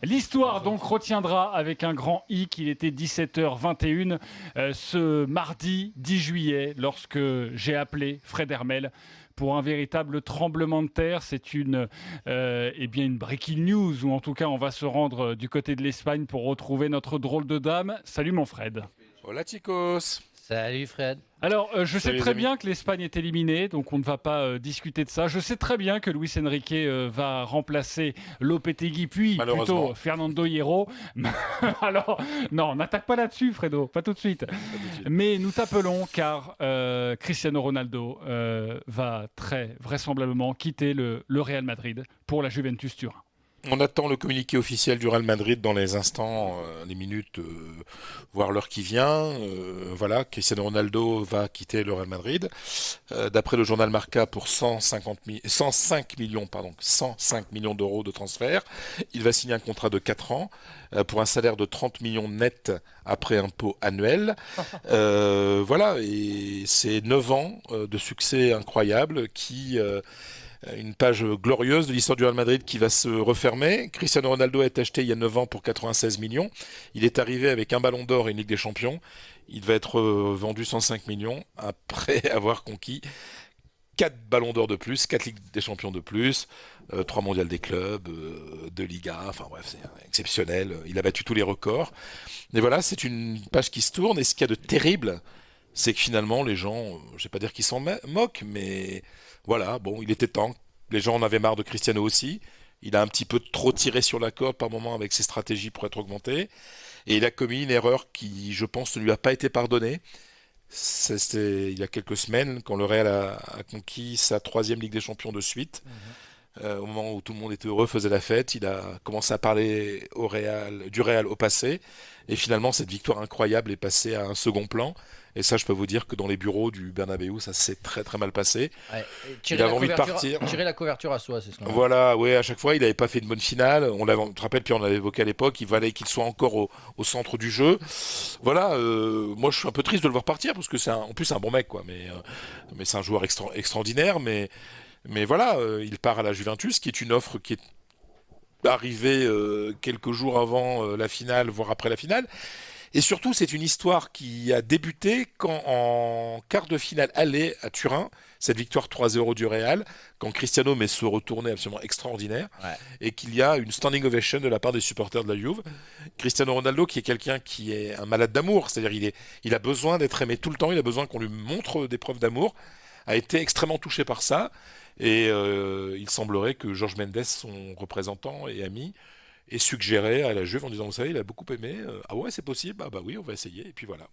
L'histoire donc retiendra avec un grand I qu'il était 17h21 ce mardi 10 juillet lorsque j'ai appelé Fred Hermel pour un véritable tremblement de terre. C'est une breaking news, ou en tout cas on va se rendre du côté de l'Espagne pour retrouver notre drôle de dame. Salut mon Fred. Hola chicos. Salut Fred. Alors, je sais Salut les très amis. bien que l'Espagne est éliminée, donc on ne va pas discuter de ça. Je sais très bien que Luis Enrique va remplacer Lopetegui, puis plutôt Malheureusement, Fernando Hierro. Alors, non, n'attaque pas là-dessus, Fredo, pas tout de suite. pas tout de suite. Mais nous t'appelons car Cristiano Ronaldo va très vraisemblablement quitter le Real Madrid pour la Juventus Turin. On attend le communiqué officiel du Real Madrid dans les instants, les minutes, voire l'heure qui vient. Voilà, Cristiano Ronaldo va quitter le Real Madrid. D'après le journal Marca, pour 105 millions, 105 millions d'euros de transfert. Il va signer un contrat de 4 ans pour un salaire de 30 millions net après impôt annuel. Voilà, et c'est 9 ans de succès incroyable une page glorieuse de l'histoire du Real Madrid qui va se refermer. Cristiano Ronaldo a été acheté il y a 9 ans pour 96 millions. Il est arrivé avec un ballon d'or et une Ligue des Champions. Il va être vendu 105 millions après avoir conquis 4 ballons d'or de plus, 4 Ligues des Champions de plus, 3 mondiales des clubs, 2 Ligas, enfin bref, c'est exceptionnel. Il a battu tous les records. Et voilà, c'est une page qui se tourne. Et ce qu'il y a de terrible, c'est que finalement, les gens, je vais pas dire qu'ils s'en moquent, mais voilà, bon, il était temps. Les gens en avaient marre de Cristiano aussi. Il a un petit peu trop tiré sur la corde par moment avec ses stratégies pour être augmenté. Et il a commis une erreur qui, je pense, ne lui a pas été pardonnée. C'était il y a quelques semaines, quand le Real a conquis sa troisième Ligue des Champions de suite. Au moment où tout le monde était heureux, faisait la fête, il a commencé à parler du Real au passé. Et finalement, cette victoire incroyable est passée à un second plan. Et ça, je peux vous dire que dans les bureaux du Bernabéu, ça s'est très très mal passé. Ouais. Il avait envie de partir. Tirer la couverture à soi, c'est ce qu'on appelle. Voilà, ouais, à chaque fois, il n'avait pas fait une bonne finale. Tu te rappelles, puis on l'avait évoqué à l'époque, il fallait qu'il soit encore au centre du jeu. Voilà, moi je suis un peu triste de le voir partir, parce que en plus c'est un bon mec, quoi. Mais c'est un joueur extraordinaire. Mais voilà, il part à la Juventus, qui est une offre qui est arrivée quelques jours avant la finale, voire après la finale. Et surtout, c'est une histoire qui a débuté quand, en quart de finale aller à Turin, cette victoire 3-0 du Real, quand Cristiano met ce retourné absolument extraordinaire, Ouais. et qu'il y a une standing ovation de la part des supporters de la Juve. Cristiano Ronaldo, qui est quelqu'un qui est un malade d'amour, c'est-à-dire il a besoin d'être aimé tout le temps, il a besoin qu'on lui montre des preuves d'amour, a été extrêmement touché par ça, et il semblerait que Jorge Mendes, son représentant et ami, ait suggéré à la Juve en disant, vous savez, il a beaucoup aimé, ah ouais, c'est possible, ah bah oui, on va essayer, et puis voilà.